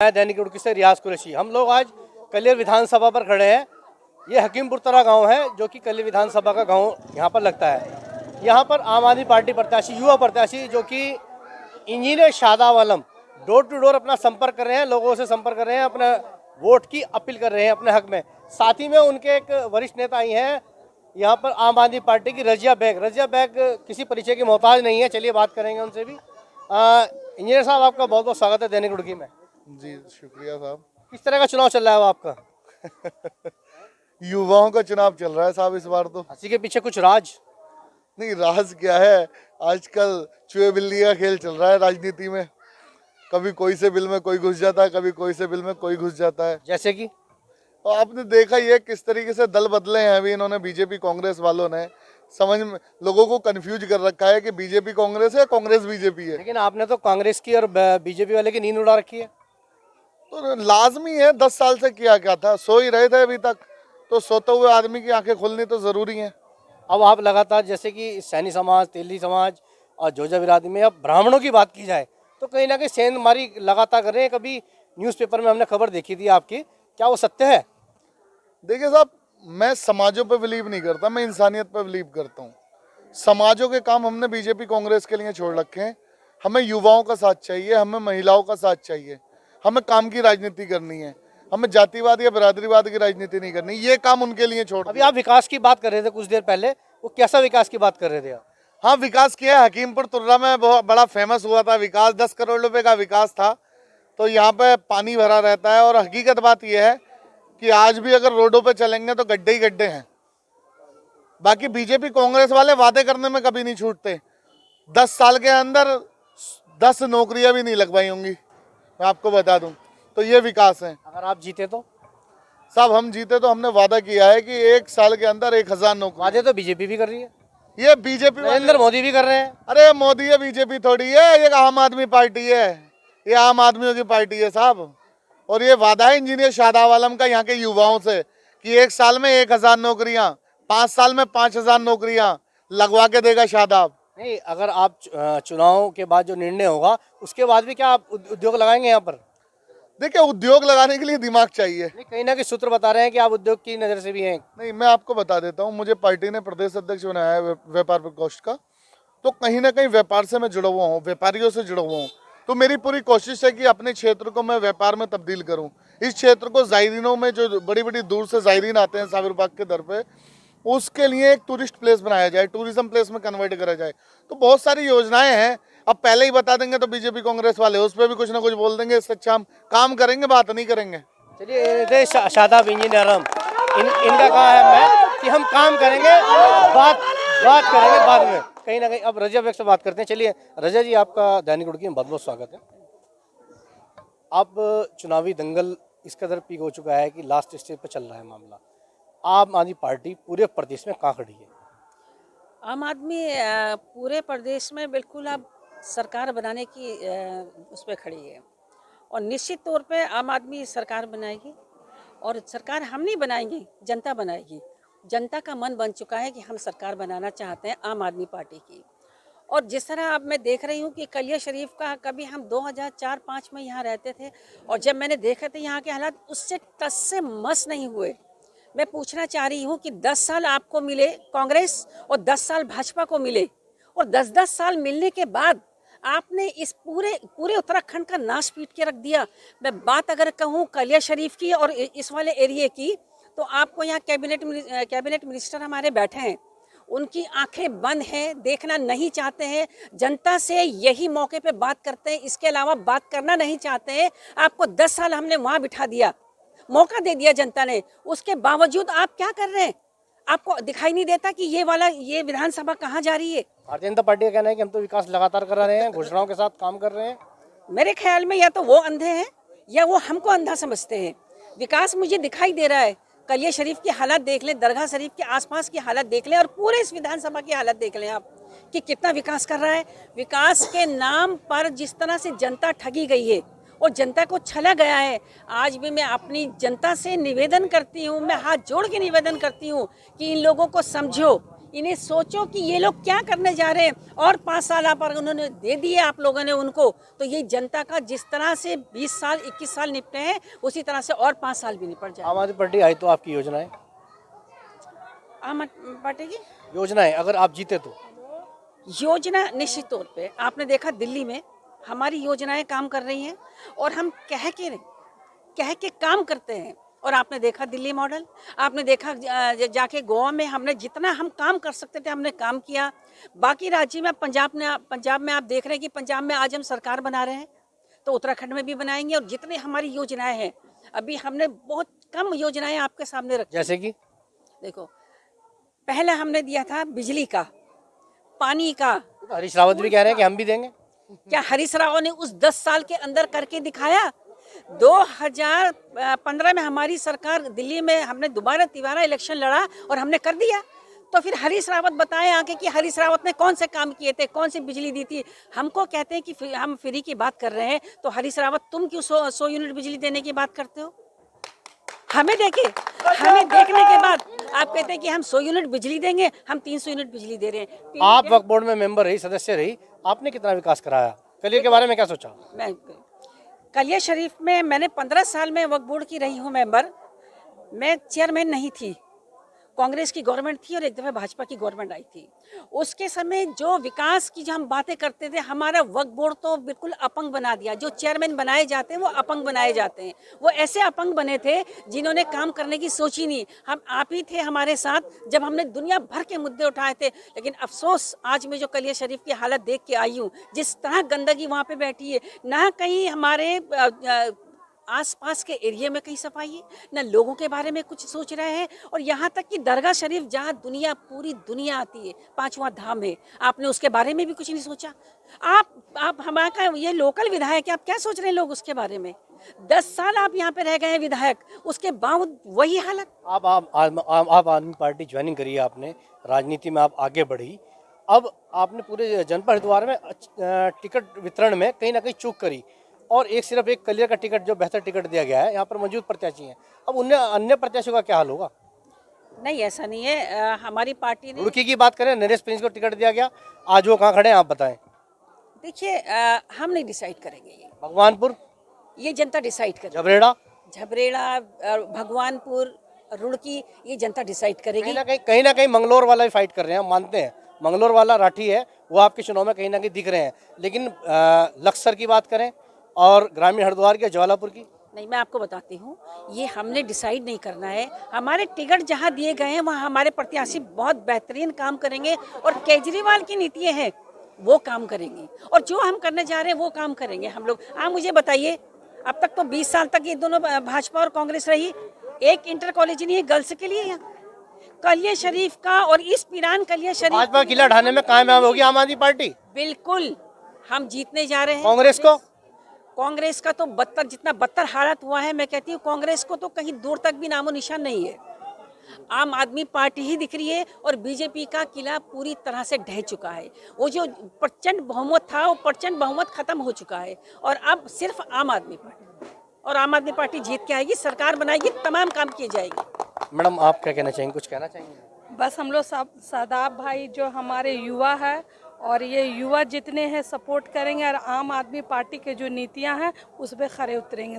मैं दैनिक रुड़की से रियाज कुरैशी। हम लोग आज कलियर विधानसभा पर खड़े हैं। ये हकीमपुर तरा गांव है जो कि कलियर विधानसभा का गांव यहाँ पर लगता है। यहाँ पर आम आदमी पार्टी प्रत्याशी, युवा प्रत्याशी जो कि engineer Shadab Alam door to door अपना संपर्क कर रहे हैं, लोगों से संपर्क कर रहे हैं, अपना वोट की अपील कर रहे हैं अपने हक में। साथ ही में उनके एक वरिष्ठ नेता आई हैं यहाँ पर आम आदमी पार्टी की रजिया बेग किसी परिचय की मोहताज नहीं है। चलिए बात करेंगे उनसे भी। इंजीनियर साहब, आपका बहुत बहुत स्वागत है दैनिक रुड़की में। जी शुक्रिया साहब। किस तरह का चुनाव चल रहा है अब आपका? युवाओं का चुनाव चल रहा है साहब इस बार तो। हंसी के पीछे कुछ राज? नहीं, राज क्या है, आजकल चूहे बिल्ली का खेल चल रहा है राजनीति में। कभी कोई से बिल में कोई घुस जाता है, कभी कोई से बिल में कोई घुस जाता है। जैसे कि और आपने देखा ये किस तरीके से दल बदले हैं अभी इन्होंने, बीजेपी कांग्रेस वालों ने। समझ में लोगों को कंफ्यूज कर रखा है कि बीजेपी कांग्रेस है, कांग्रेस बीजेपी है। लेकिन आपने तो कांग्रेस की और बीजेपी वाले की नींद उड़ा रखी है। तो लाजमी है, 10 साल से किया क्या था, सो ही रहे थे अभी तक। तो सोते हुए आदमी की आंखें खोलनी तो जरूरी है। अब आप लगातार, जैसे कि सैनी समाज, तेली समाज और जोजा बिरादरी में अब ब्राह्मणों की बात की जाए तो कहीं ना कहीं सेंध मारी लगातार कर रहे हैं। कभी न्यूज़पेपर में हमने खबर देखी थी आपकी, क्या वो सत्य है? देखिए साहब, मैं समाजों पे बिलीव नहीं करता, मैं इंसानियत पे बिलीव करता हूँ। समाजों के काम हमने बीजेपी कांग्रेस के लिए छोड़ रखे हैं। हमें युवाओं का साथ चाहिए, हमें महिलाओं का साथ चाहिए, हमें काम की राजनीति करनी है, हमें जातिवाद या बिरादरीवाद की राजनीति नहीं करनी। ये काम उनके लिए छोड़। अभी आप विकास की बात कर रहे थे कुछ देर पहले, वो कैसा विकास की बात कर रहे थे आप? हाँ, विकास किया। हकीमपुर तुर्रा में बहुत बड़ा फेमस हुआ था विकास, 10 करोड़ रुपए का विकास था। तो यहाँ पे पानी भरा रहता है और हकीकत बात यह है कि आज भी अगर रोडों पे चलेंगे तो गड्ढे ही गड्ढे हैं। बाकी बीजेपी कांग्रेस वाले वादे करने में कभी नहीं छूटते। 10 साल के अंदर 10 नौकरियां भी नहीं लगवाई होंगी, मैं आपको बता दूं। तो ये विकास है। अगर आप जीते तो? साहब, हम जीते तो हमने वादा किया है कि 1 साल के अंदर 1000 नौकरी। वादे तो बीजेपी भी कर रही है, ये बीजेपी नरेंद्र मोदी भी कर रहे हैं। अरे मोदी है, बीजेपी थोड़ी है, ये आम आदमी पार्टी है। ये आम आदमियों की पार्टी है साहब। और ये वादा है इंजीनियर शादाब आलम का यहाँ के युवाओं से कि 1 साल में 1000 नौकरियां, 5 साल में 5000 नौकरियां लगवा के देगा शादाब। नहीं, अगर आप चुनाव के बाद जो निर्णय होगा उसके बाद भी क्या आप उद्योग लगाएंगे यहाँ पर? देखिए, उद्योग लगाने के लिए दिमाग चाहिए। नहीं, कहीं ना कहीं सूत्र बता रहे हैं कि आप उद्योग की नज़र से भी हैं। नहीं, मैं आपको बता देता हूँ, मुझे पार्टी ने प्रदेश अध्यक्ष बनाया है व्यापार प्रकोष्ठ का। तो कहीं ना कहीं व्यापार से मैं जुड़ा हुआ हूँ, व्यापारियों से जुड़ा हुआ हूँ। तो मेरी पूरी कोशिश है कि अपने क्षेत्र को मैं व्यापार में तब्दील करूँ। इस क्षेत्र को जायरीनों में, जो बड़ी बड़ी दूर से जायरीन आते हैं साबिर बाग के दर पे, उसके लिए एक टूरिस्ट प्लेस बनाया जाए, टूरिज्म प्लेस में कन्वर्ट करा जाए। तो बहुत सारी योजनाएं हैं। अब पहले ही बता देंगे तो बीजेपी कांग्रेस वाले उस पर भी कुछ ना कुछ बोल देंगे। इससे अच्छा हम काम करेंगे, बात नहीं करेंगे। चलिए, शादाब इंजीनियर इनका कहा है मैं कि हम काम करेंगे, बात करेंगे बाद में। कहीं ना कहीं अब रजा बेग से बात करते हैं। चलिए रजा जी, आपका दैनिक रुड़की में बहुत बहुत स्वागत है। अब चुनावी दंगल इस कदर पीक हो चुका है कि लास्ट स्टेज पर चल रहा है मामला। आम आदमी पार्टी पूरे प्रदेश में कहाँ खड़ी है? आम आदमी पूरे प्रदेश में बिल्कुल अब सरकार बनाने की उस पर खड़ी है। और निश्चित तौर पे आम आदमी सरकार बनाएगी। और सरकार हम नहीं बनाएंगे, जनता बनाएगी। जनता का मन बन चुका है कि हम सरकार बनाना चाहते हैं आम आदमी पार्टी की। और जिस तरह अब मैं देख रही हूँ कि कलिया शरीफ का, कभी हम 2004-05 में यहाँ रहते थे और जब मैंने देखा था यहाँ के हालात, उससे टस से मस नहीं हुए। मैं पूछना चाह रही हूँ कि 10 साल आपको मिले कांग्रेस और 10 साल भाजपा को मिले, और 10-10 साल मिलने के बाद आपने इस पूरे उत्तराखंड का नाश पीट के रख दिया। मैं बात अगर कहूँ कलिया शरीफ की और इस वाले एरिए की, तो आपको यहाँ कैबिनेट मिनिस्टर हमारे बैठे हैं, उनकी आंखें बंद हैं, देखना नहीं चाहते हैं। जनता से यही मौके पे बात करते हैं, इसके अलावा बात करना नहीं चाहते हैं। आपको 10 साल हमने वहाँ बिठा दिया, मौका दे दिया जनता ने, उसके बावजूद आप क्या कर रहे हैं? आपको दिखाई नहीं देता कि ये विधानसभा कहाँ जा रही है? भारतीय जनता पार्टी का कहना है कि हम तो विकास लगातार करा रहे हैं, घोषणाओं के साथ काम कर रहे हैं। मेरे ख्याल में या तो वो अंधे हैं या वो हमको अंधा समझते हैं। विकास मुझे दिखाई दे रहा है। कलिया शरीफ की हालत देख लें, दरगाह शरीफ के आसपास की हालत देख लें और पूरे इस विधानसभा की हालत देख लें आप कि कितना विकास कर रहा है। विकास के नाम पर जिस तरह से जनता ठगी गई है और जनता को छला गया है। आज भी मैं अपनी जनता से निवेदन करती हूँ, मैं हाथ जोड़ के निवेदन करती हूँ कि इन लोगों को समझो इन्हें सोचो कि ये लोग क्या करने जा रहे हैं। और 5 साल आप उन्होंने दे दिए आप लोगों ने उनको, तो ये जनता का जिस तरह से 20 साल 21 साल निपटे हैं उसी तरह से और 5 साल भी निपट जाए। आम आदमी पार्टी आई तो आपकी योजनाएं आम आदमी पार्टी की योजनाएं अगर आप जीते तो योजना निश्चित तौर पे आपने देखा दिल्ली में हमारी योजनाएं काम कर रही हैं और हम कह के काम करते हैं। और आपने देखा दिल्ली मॉडल, आपने देखा जाके गोवा में हमने जितना हम काम कर सकते थे हमने काम किया। बाकी राज्य में पंजाब में आप देख रहे हैं कि पंजाब में आज हम सरकार बना रहे हैं, तो उत्तराखंड में भी बनाएंगे। और जितने हमारी योजनाएं हैं, अभी हमने बहुत कम योजनाएं आपके सामने रखी। जैसे कि देखो, पहले हमने दिया था बिजली का, पानी का। हरीश रावत भी कह रहे हैं कि हम भी देंगे। क्या हरीश राव ने उस 10 साल के अंदर करके दिखाया? 2015 में हमारी सरकार दिल्ली में हमने तिबारा इलेक्शन लड़ा और हमने कर दिया। तो फिर हरीश रावत बताएं आके कि हरीश रावत ने कौन से काम किए थे, कौन सी बिजली दी थी। हमको कहते हैं कि हम फ्री की बात कर रहे हैं, तो हरीश रावत तुम क्यों 100 यूनिट बिजली देने की बात करते हो? हमें देखने के बाद आप कहते हैं कि हम 100 यूनिट बिजली देंगे, हम 300 यूनिट बिजली दे रहे हैं। आप वक्फ बोर्ड में मेंबर रही, सदस्य रही, आपने कितना विकास कराया? कलियर के बारे में क्या सोचा? मैं कलिया शरीफ में मैंने 15 साल में वक्फ बोर्ड की रही हूँ मेंबर। मैं चेयरमैन नहीं थी, कांग्रेस की गवर्नमेंट थी और एक दफ़ा भाजपा की गवर्नमेंट आई थी। उसके समय जो विकास की जो हम बातें करते थे, हमारा वक्फ बोर्ड तो बिल्कुल अपंग बना दिया। जो चेयरमैन बनाए जाते हैं वो अपंग बनाए जाते हैं। वो ऐसे अपंग बने थे जिन्होंने काम करने की सोची नहीं। हम आप ही थे हमारे साथ जब हमने दुनिया भर के मुद्दे उठाए थे। लेकिन अफसोस, आज मैं जो कलिया शरीफ की हालत देख के आई हूँ, जिस तरह गंदगी वहाँ पे बैठी है, ना कहीं हमारे आसपास के एरिया में कहीं सफाई है, ना लोगों के बारे में कुछ सोच रहे हैं। और यहाँ तक कि दरगाह शरीफ जहाँ पूरी दुनिया आती है, 5वां धाम है, आपने उसके बारे में भी कुछ नहीं सोचा। आप हमारा ये लोकल विधायक है, आप क्या सोच रहे हैं लोग उसके बारे में? 10 साल आप यहाँ पे रह गए हैं विधायक, उसके बावजूद वही हालत। आप आदमी पार्टी ज्वाइनिंग करी, आपने राजनीति में आप आगे बढ़ी। अब आपने पूरे जनपद हरिद्वार में टिकट वितरण में कहीं ना कहीं चूक करी और सिर्फ एक कलियर का टिकट जो बेहतर टिकट दिया गया है, यहाँ पर मौजूद प्रत्याशी हैं। अब उन्हें अन्य प्रत्याशियों का क्या हाल होगा? नहीं, ऐसा नहीं है। हमारी पार्टी ने, रुड़की की बात करें, नरेश प्रिंस को टिकट दिया गया, आज वो कहाँ खड़े हैं आप बताएं। देखिए, हम नहीं डिसाइड करेंगे, भगवानपुर, ये जनता डिसाइड करेगी। झबरेड़ा, भगवानपुर, रुड़की, ये जनता डिसाइड करेगी। कहीं ना कहीं मंगलौर वाला भी फाइट कर रहे हैं, हम मानते हैं। मंगलौर वाला राठी है, वो आपके चुनाव में कहीं ना कहीं दिख रहे हैं। लेकिन लक्सर की बात करें और ग्रामीण हरिद्वार के ज्वालापुर की, नहीं, मैं आपको बताती हूँ, ये हमने डिसाइड नहीं करना है। हमारे टिकट जहाँ दिए गए हैं वहाँ हमारे प्रत्याशी बहुत बेहतरीन काम करेंगे और केजरीवाल की नीतियाँ हैं वो काम करेंगी, और जो हम करने जा रहे हैं वो काम करेंगे हम लोग। आप मुझे बताइए, अब तक तो 20 साल तक ये दोनों भाजपा और कांग्रेस रही, एक इंटर कॉलेज नहीं है गर्ल्स के लिए यहाँ कलिया शरीफ का। और इस पिरान कलिया शरीफ भाजपा किला ढाने में कामयाब होगी आम आदमी पार्टी। बिल्कुल हम जीतने जा रहे हैं। कांग्रेस का तो जितना बदतर हालत हुआ है, मैं कहती हूँ कांग्रेस को तो कहीं दूर तक भी नामो निशान नहीं है। आम आदमी पार्टी ही दिख रही है और बीजेपी का किला पूरी तरह से ढह चुका है। वो जो प्रचंड बहुमत था, वो प्रचंड बहुमत खत्म हो चुका है और अब सिर्फ आम आदमी पार्टी, और आम आदमी पार्टी जीत के आएगी, सरकार बनाएगी, तमाम काम किए जाएंगे। मैडम, आप क्या कहना चाहेंगे? कुछ कहना चाहेंगे? बस हम लोग शादाब भाई जो हमारे युवा है, और ये युवा जितने हैं सपोर्ट करेंगे और आम आदमी पार्टी के जो नीतियां हैं उस पर खरे उतरेंगे।